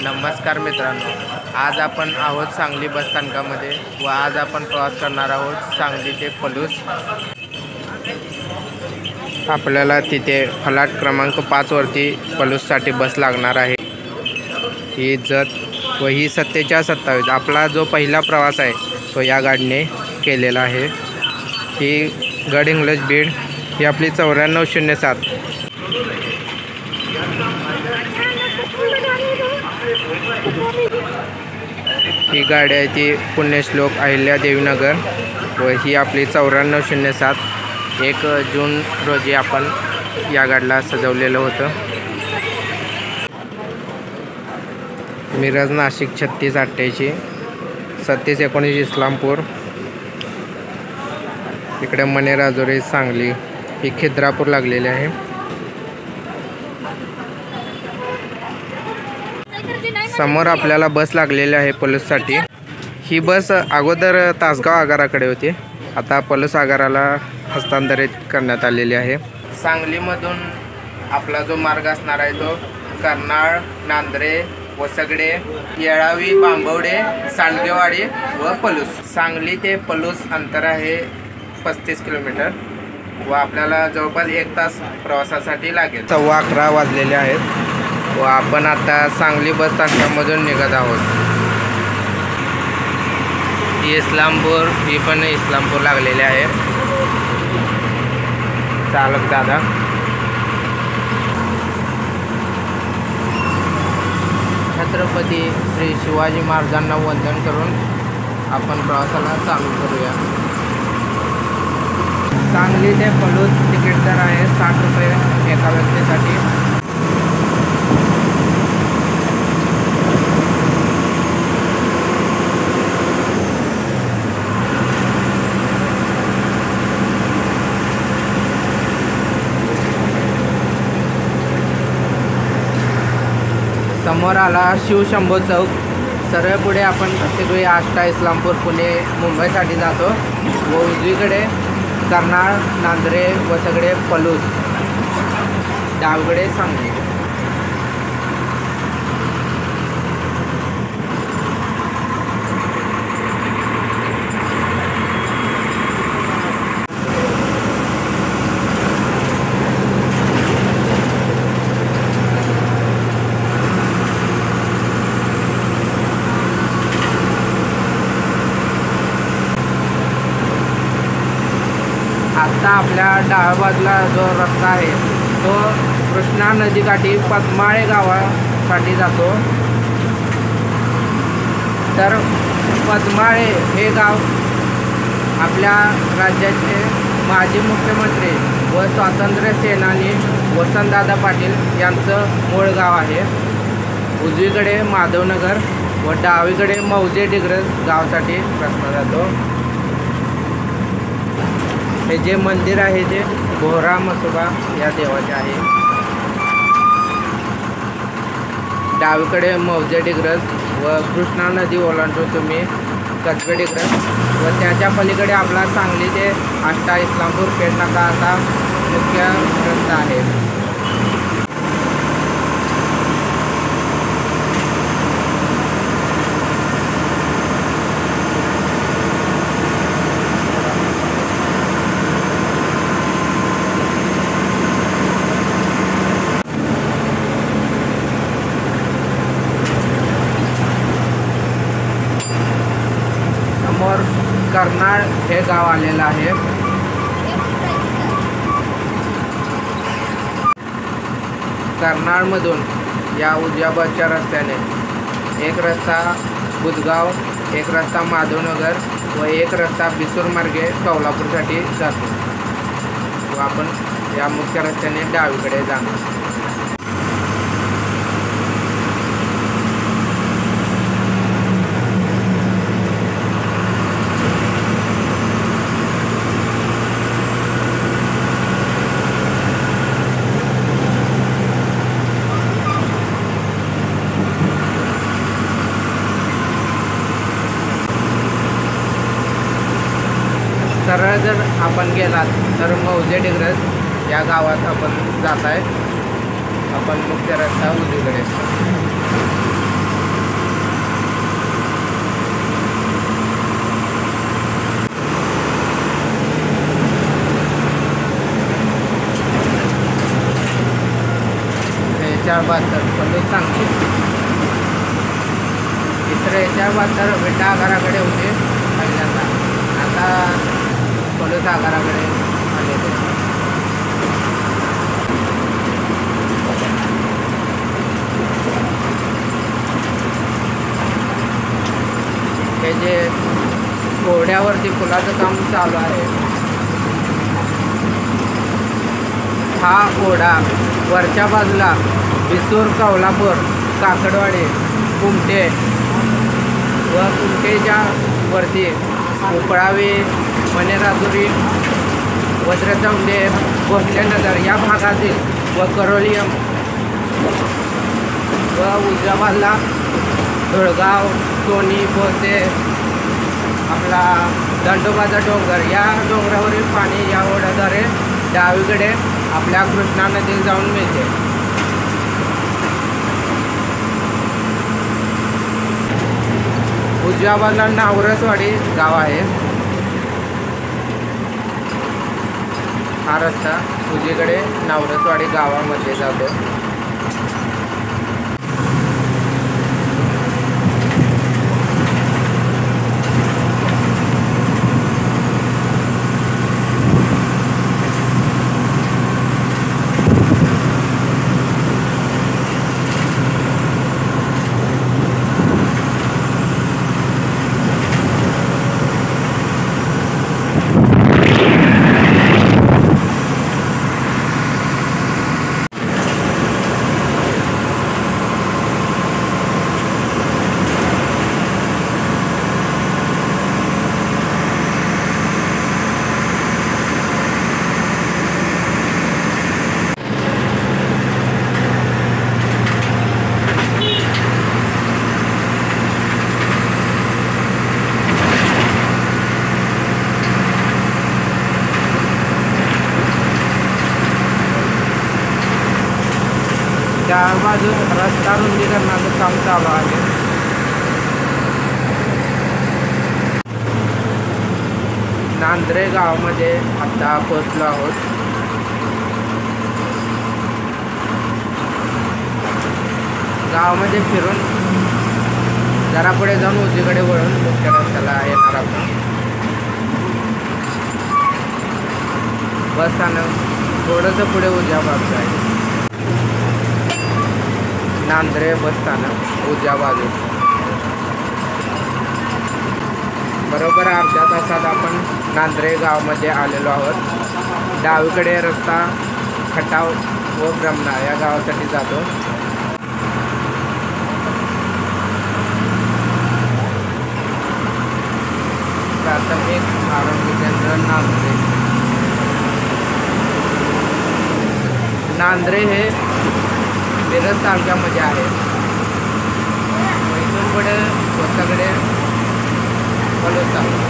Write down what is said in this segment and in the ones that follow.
नमस्कार मित्रांनो, आज आपण आहोत सांगली बस स्थानकामध्ये व आज आपण प्रवास करणार आहोत सांगली ते पलूस। आपल्याला तिथे फलाट क्रमांक 5 वरती पलूससाठी बस लागणार आहे। ही जत व ही 4727 आपला जो पहिला प्रवास आहे तो या गाडीने केलेला आहे। ही गड इंग्लज बीड ही आपली 9407 ही गाडी आहे ती पुण्यश्लोक अहिल्यादेवीनगर व ही आपली 9407। 1 जून रोजी आपण या गाडीला सजवलेलं होतं। मिरज नाशिक 3688 3719 इस्लामपूर, इकडे मणे राजुरी सांगली ही खिद्रापूर लागलेली आहे। समोर आपल्याला बस लागलेली आहे पलूससाठी। ही बस अगोदर तासगाव आगाराकडे होती, आता पलूस आगाराला हस्तांतरित करण्यात आलेली आहे। सांगलीमधून आपला जो मार्ग असणार आहे तो कर्नाळ, नांद्रे, वसगडे, येळावी, बांबवडे, सांडगेवाडी व पलूस। सांगली ते पलूस अंतर आहे 35 किलोमीटर व आपल्याला जवळपास 1 तास प्रवासासाठी लागेल। 11:15 वाजलेले आहेत व आपण आता सांगली बस स्थानकामधून निघत आहोत। इस्लामपूर ही पण इस्लामपूर लागलेले आहे। चालक दादा छत्रपती श्री शिवाजी महाराजांना वंदन करून आपण प्रवासाला चालू करूया। सांगली ते पलूस तिकीट दर आहे 60 रुपये एका व्यक्तीसाठी। समोर आला शिवशंभो चौक, सरळ पुढे आपण प्रत्येक आष्टा, इस्लामपूर, पुणे, मुंबईसाठी जातो व उजवीकडे कर्नाळ, नांद्रे, वसगडे, पलूस, डावीकडे सांगली। आता आपल्या डाव्या बाजूला जो रस्ता आहे तो कृष्णा नदीकाठी पद्माळे गावासाठी जातो। तर पद्माळे हे गाव आपल्या राज्याचे माजी मुख्यमंत्री व स्वातंत्र्य सेनानी वसंतदादा पाटील यांचं मूळ गाव आहे। उजवीकडे माधवनगर व डावीकडे मौजे डिग्रज गावासाठी रस्ता जातो। हे जे मंदिर आहे ते बोहरा मसोबा या देवाचे आहे। डावीकडे मौजे डिग्रज व कृष्णा नदी ओलांडून तुम्ही कसबे डिग्रज व त्याच्या पलीकडे आपला सांगली ते आष्टा, इस्लामपूर, पेडनाका असा मुख्य रस्ता आहे। कर्नाळ हे गाव आलेलं आहे। कर्नाळमधून या उजव्या बाजूच्या रस्त्याने एक रस्ता बुधगाव, एक रस्ता माधवनगर व एक रस्ता बिसूर मार्गे कोल्हापूरसाठी जातो व आपण या मुख्य रस्त्याने डावीकडे जाणार। सरळ जर आपण गेलात तर मौजे डिग्रज या गावात आपण जात आहे। आपण मुख्य रस्ता उजवीकडे 4372 पलूस सांगली. तिसरे 4372 विटा आगाराकडे होते पहिल्यांदा. आता पलूस आगाराकडे आलेले. हे जे घोड्यावरती पुलाचं काम चालू आहे. हा ओढा वरच्या बाजूला विसूर, कौलापूर, काकडवाडी, कुमटे व कुमटेच्या वरती उपळावी, मनेराजुरी, वज्रचौंडे, भोसलेनगर या भागातील व करोलियम व उजव्या बाजूला धुळगाव, सोनी, भोसे, आपला दंडोबाचा डोंगर या डोंगरावरील पाणी या ओढ्याद्वारे डावीकडे आपल्या कृष्णा नदीत जाऊन मिळते. उजव्या बाजूला नावरसवाडी गाव आहे. हा रस्ता उजवीकडे नावरसवाडी गावामध्ये जातो. त्या बाजूस रस्ता रुंदीकरणाचं काम चालू आहे. नांद्रे गावामध्ये आता पोचलो आहोत. गावामध्ये फिरून जरा पुढे जाऊन उजवीकडे वळून मुख्य रस्त्याला येणार आपण. बस स्थानक थोडंसं पुढे उजव्या बाजूला आहे. नांद्रे बस स्थानक उजव्या बाजूस. बरोबर अर्ध्या तासात आपण नांद्रे गावामध्ये आलेलो आहोत. डावीकडे रस्ता खटाव व ब्रह्मणा या गावासाठी जातो. प्राथमिक आरोग्य केंद्र नांद्रे. नांद्रे हे मिरज तालुक्यामध्ये आहे. इथून पुढे स्वतःकडे पलूस तालुका.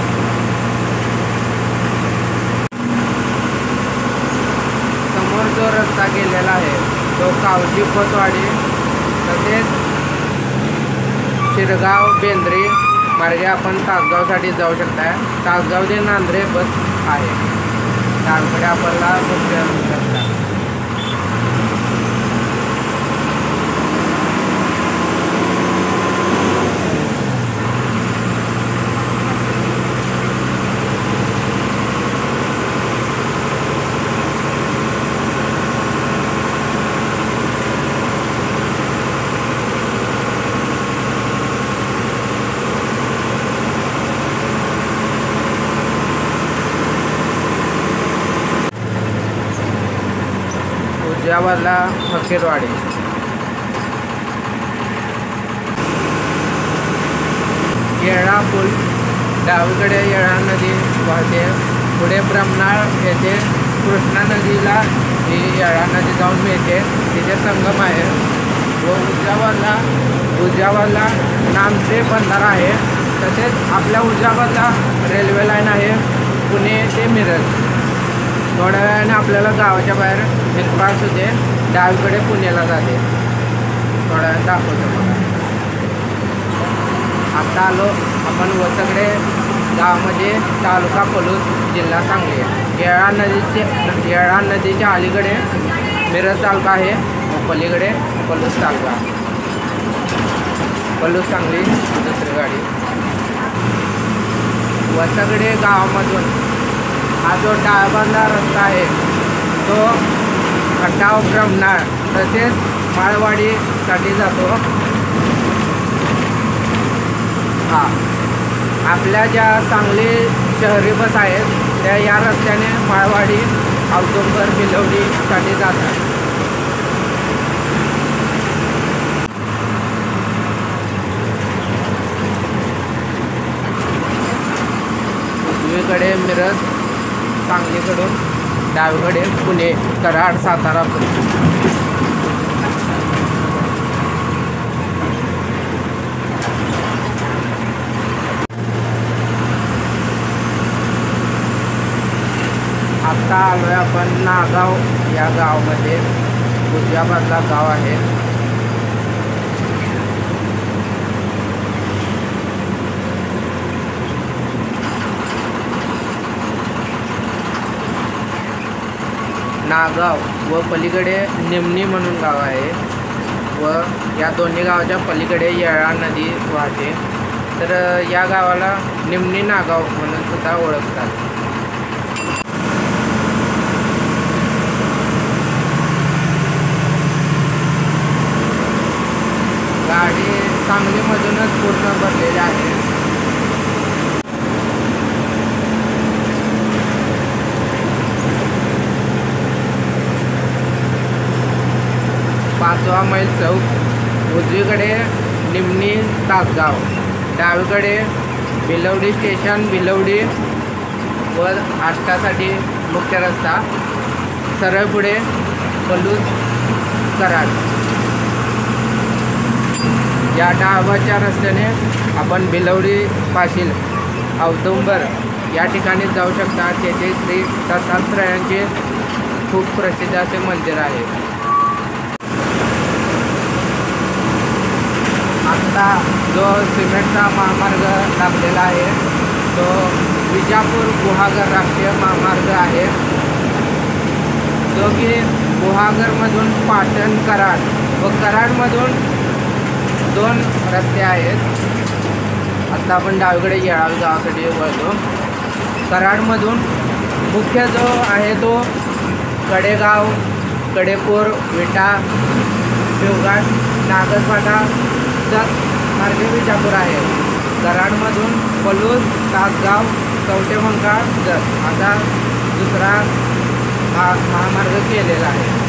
समोर जो रस्ता गेलेला आहे तो कावजी खोतवाडी तसेच शिरगाव, बेंद्री मार्गे आपण तासगावसाठी जाऊ शकता. तासगाव ते नांद्रे बस आहे. त्याकडे आपल्याला मुख्य रस्ता. उजव्या बाजूला फकीरवाडी. येळा पूल डावीकडे येळा नदी वाहते. पुढे ब्रह्मनाळ येथे कृष्णा नदीला ही येळा नदी जाऊन मिळते. तिथे संगम आहे. व उजव्या बाजूला नामचे बंधारा आहे. तसेच आपल्या उजव्या बाजूला रेल्वे लाईन आहे पुणे ते मिरज. थोड्या वेळाने आपल्याला गावाच्या बाहेर एक बस होते डावीकडे पुण्याला जाते. थोड्या वेळ दाखवतो बघा. आता आलो आपण वसगडे गावामध्ये, तालुका पलूस, जिल्हा सांगली. येळा नदीच्या अलीकडे मिरज तालुका आहे व पलीकडे पलूस तासगाव, पलूस सांगली दुसरी गाडी. वसगडे गावामधून हा जो डाळबांधा रस्ता आहे तो खटाव ब्रह्मनाळ तसेच माळवाडीसाठी जातो. हा आपल्या ज्या सांगली शहरी बस आहेत त्या या रस्त्याने माळवाडी, औदुंबर, भिलवडीसाठी जातात. उजवीकडे मिरज सांगलीकडून, डावीकडे पुणे, कराड, सातारा. आता आलोय आपण नागाव या गावामध्ये. उजव्या बाजूला गाव आहे. नागाव व पलीकडे निमणी म्हणून गाव आहे व या दोन्ही गावाच्या पलीकडे येळा नदी वाहते. तर या गावाला निमणी नागाव म्हणून सुद्धा ओळखतात. गाडी सांगलीमधूनच पूर्ण भरलेली आहे. पाचवा मैल चौक, उजवीकडे निमणी तासगाव, डावीकडे भिलवडी स्टेशन भिलवडी व आष्टासाठी मुख्य रस्ता, सरळ पुढे पलूस कराड. या डाव्याच्या रस्त्याने आपण भिलवडी पाशील औदुंबर या ठिकाणी जाऊ शकता. तेथे श्री दत्तात्रयांचे खूप प्रसिद्ध असे मंदिर आहे. आत्ता जो सिमेंटचा महामार्ग लागलेला आहे तो विजापूर गुहागर राष्ट्रीय महामार्ग आहे, जो की गुहागरमधून पाटण कराड व कराडमधून 2 रस्ते आहेत. आता आपण डावीकडे येळावी गावासाठी वळतो. कराडमधून मुख्य जो आहे तो कडेगाव, कडेपूर, विटा, शिवघाट, नागसपाटा जत मार्गे विजापूर आहे. कराडमधून पलूस, तासगाव, कवटेमंकाळ, जत असा दुसरा महामार्ग केलेला आहे.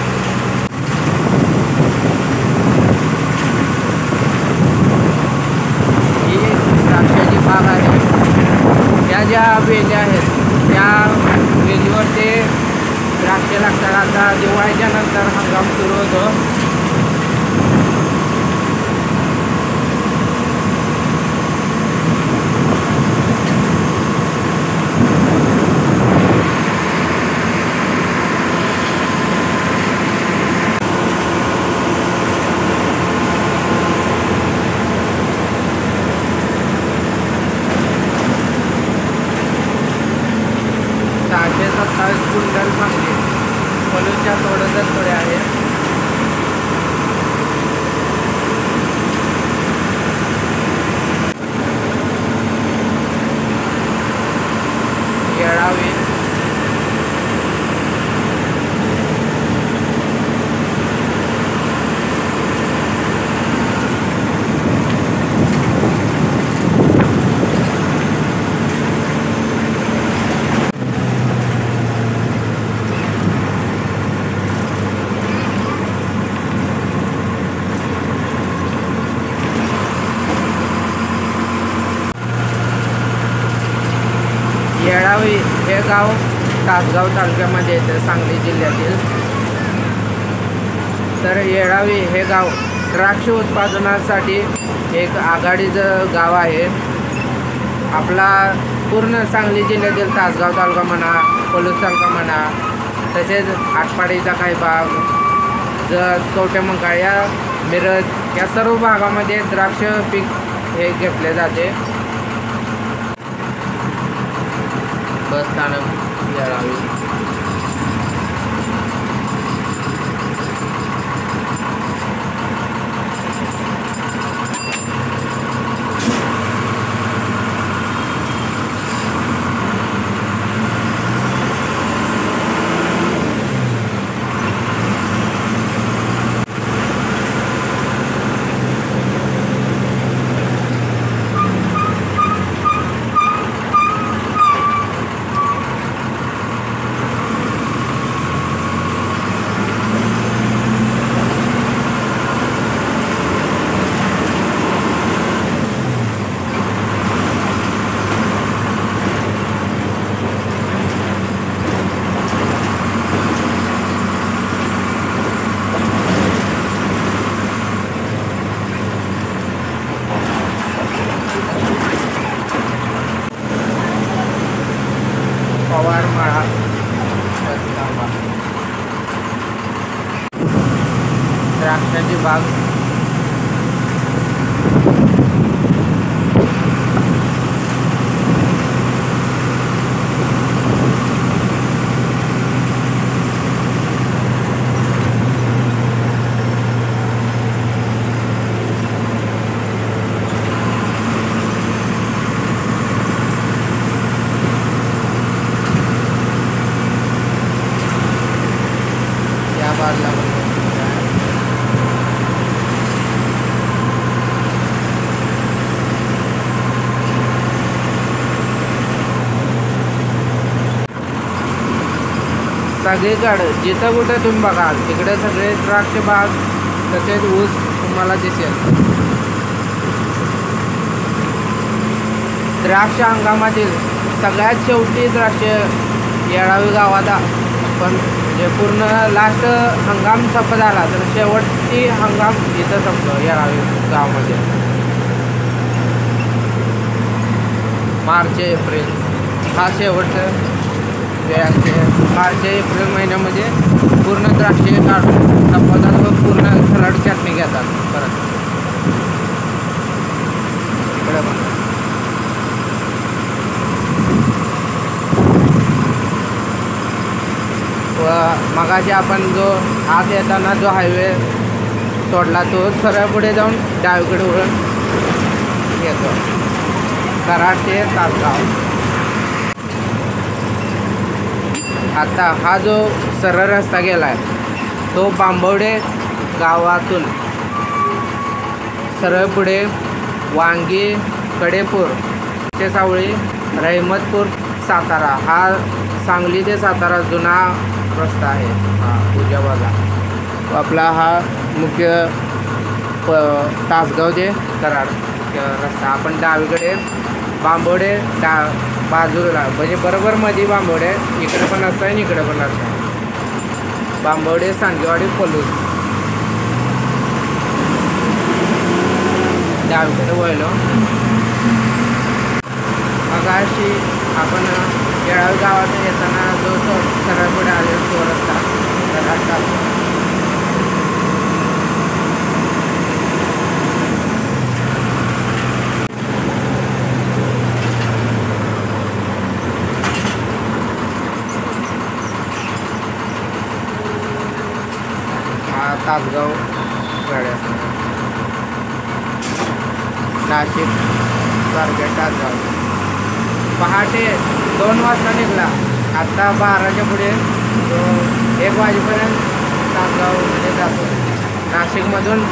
द्राक्षाची बाग आहे. या ज्या वेली आहेत त्या वेलीवर ते द्राक्षे लागतात. आता दिवाळीच्या नंतर हंगाम सुरू होतो. कुंडल सांगली पलूसच्या थोडंसं थोडे आहे. येळावी, येळावी हे गाव तासगाव तालुक्यामध्ये येते, सांगली जिल्ह्यातील. तर येळावी हे गाव द्राक्ष उत्पादनासाठी एक आघाडीचं गाव आहे. आपला पूर्ण सांगली जिल्ह्यातील तासगाव तालुका म्हणा, पलूस तालुका म्हणा, तसेच आटपाडीचा काही भाग, जत, कवटेमंकाळ, या मिरज या सर्व भागामध्ये द्राक्ष पीक हे घेतले जाते. बस स्थानक येळावी. बाग. सगळीकडे जिथं कुठं तुम्ही बघाल तिकडे सगळे द्राक्ष बाग तसेच ऊस तुम्हाला दिसेल. द्राक्ष हंगामातील सगळ्यात शेवटी द्राक्ष येळावी गावात पण म्हणजे पूर्ण लास्ट हंगाम संपत आला तर शेवटची हंगाम इथं संपलं येळावी गावामध्ये. मार्च एप्रिल हा शेवटचं मार्च एप्रिल महिन्यामध्ये पूर्ण द्राक्षे काढून संपवतात व पूर्ण सलाड चटणी घेतात. परत इकडे व मगाशी आपण जो आत येताना जो हायवे सोडला तो सरळ पुढे जाऊन डावीकडे वळून येतो. कराड ते तासगाव. आता हा जो सरळ रस्ता गेला आहे तो बांबवडे गावातून सरळ पुढे वांगी, कडेपूर, सावळी, रहिमतपूर, सातारा हा सांगली ते सातारा जुना रस्ता आहे. हा उजव्या बाजूला आपला हा मुख्य तासगाव ते कराड रस्ता. आपण डावीकडे बांबवडे बाजूला म्हणजे बरोबर मध्ये बांबवडे इकडे पण असतं आणि इकडे पण असतं. बांबवडे, सांगेवाडी, पलूस डावीकडे वळलो. मग अशी आपण येळावी गावात येताना जो सरळ पुढे आले तो रस्ता तासगाव गाड्या नाशिक स्वारगेट तासगाव. पहाटे 2 वाजता निघाला. आत्ता 12च्या पुढे 1 वाजेपर्यंत तासगावमध्ये जातो. नाशिकमधून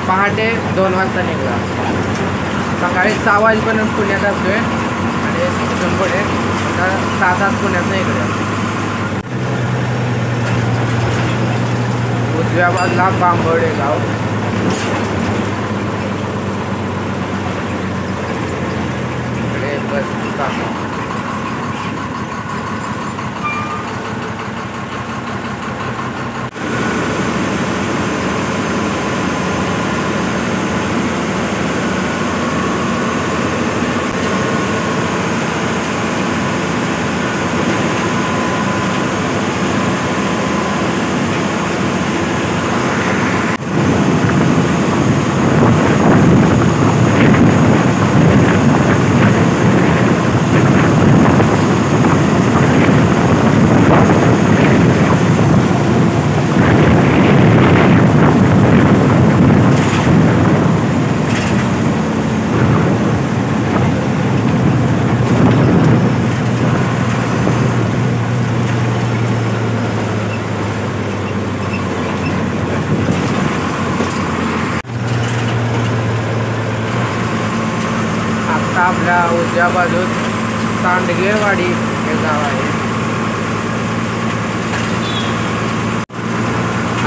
पहाटे 2 वाजता निघाला. सकाळी 6 वाजेपर्यंत पुण्यात असतोय आणि तिथून पुढे 7 पुण्यात इकडे. उजव्या बाजूला बांबवडे गाव. इकडे बस स्टॉप. आपल्या उजव्या बाजूस सांडगेवाडी हे गाव आहे.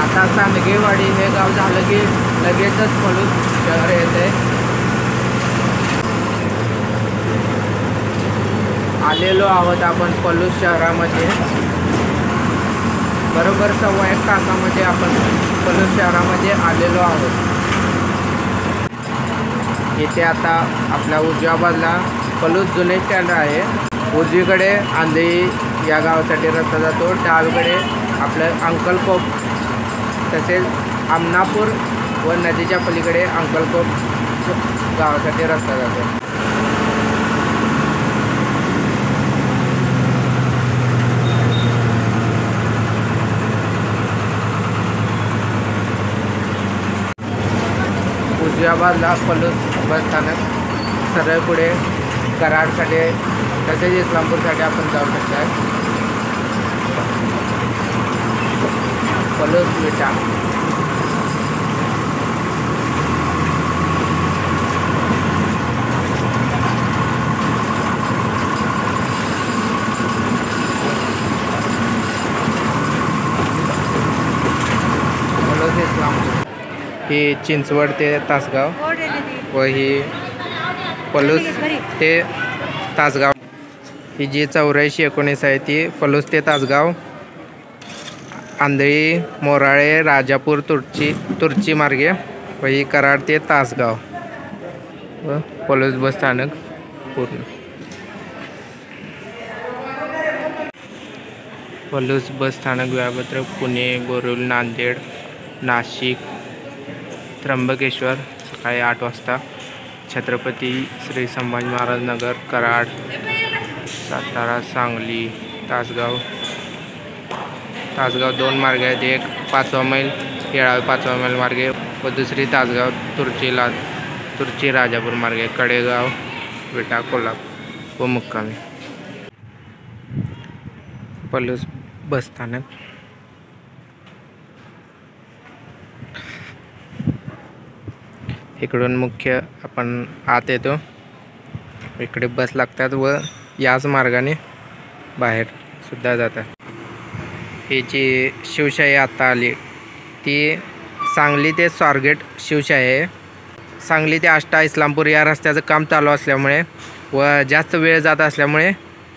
आता सांडगेवाडी हे गाव झालं की लगेचच पलूस शहर येते. आलेलो आहोत आपण पलूस शहरामध्ये. बरोबर 1.25 तासामध्ये आपण पलूस शहरामध्ये आलेलो आहोत. इथे आता आपल्या उजव्या बाजूला पलूस जुने स्टँड आहे. उजवीकडे आंधळी या गावासाठी रस्ता जातो. डावीकडे आपलं अंकलकोप तसेच आमनापूर व नदीच्या पलीकडे अंकलकोट गावासाठी रस्ता जातो. उजव्या बाजूला पलूस बस स्थानक, सरळ पुढे कराडसाठी तसेच इस्लामपूरसाठी आपण जाऊ शकता. पलूस विटा ही चिंचवड ते तासगाव व ही पलूस ते तासगाव. ही जी 8419 आहे ती पलूस ते तासगाव, आंधळी, मोराळे, राजापूर, तुर्ची मार्गे व ही कराड ते तासगाव व पलूस बस स्थानक पूर्ण. पलूस बस स्थानक वेळापत्रक पुणे, गोरुल, नांदेड, नाशिक, त्र्यंबकेश्वर सकाळी 8 वाजता, छत्रपती श्री संभाजी महाराज नगर, कराड, सातारा, सांगली, तासगाव 2 मार्ग आहेत. एक 5वा मैल येळावी 5वा मैल मार्गे व दुसरी तासगाव तुर्ची राजापूर मार्गे, कडेगाव, विटा, कोल्हापूर व मुक्कामी. पलूस बस स्थानक. इकडून मुख्य आपण आत येतो, इकडे बस लागतात व याच मार्गाने बाहेर सुद्धा जातात. ही जी शिवशाही आता आली ती सांगली ते स्वारगेट शिवशाही आहे. सांगली ते आष्टा इस्लामपूर या रस्त्याचं काम चालू असल्यामुळे व जास्त वेळ जात असल्यामुळे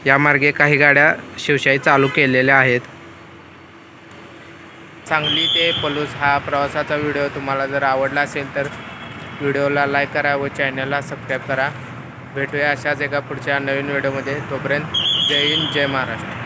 या मार्गे काही गाड्या शिवशाही चालू केलेल्या आहेत. सांगली ते पलूस हा प्रवासाचा व्हिडिओ तुम्हाला जर आवडला असेल तर व्हिडिओला लाईक करा व चॅनलला सबस्क्राईब करा. भेटूया अशाच एका पुढच्या नवीन व्हिडिओमध्ये. तोपर्यंत जय हिंद, जय महाराष्ट्र.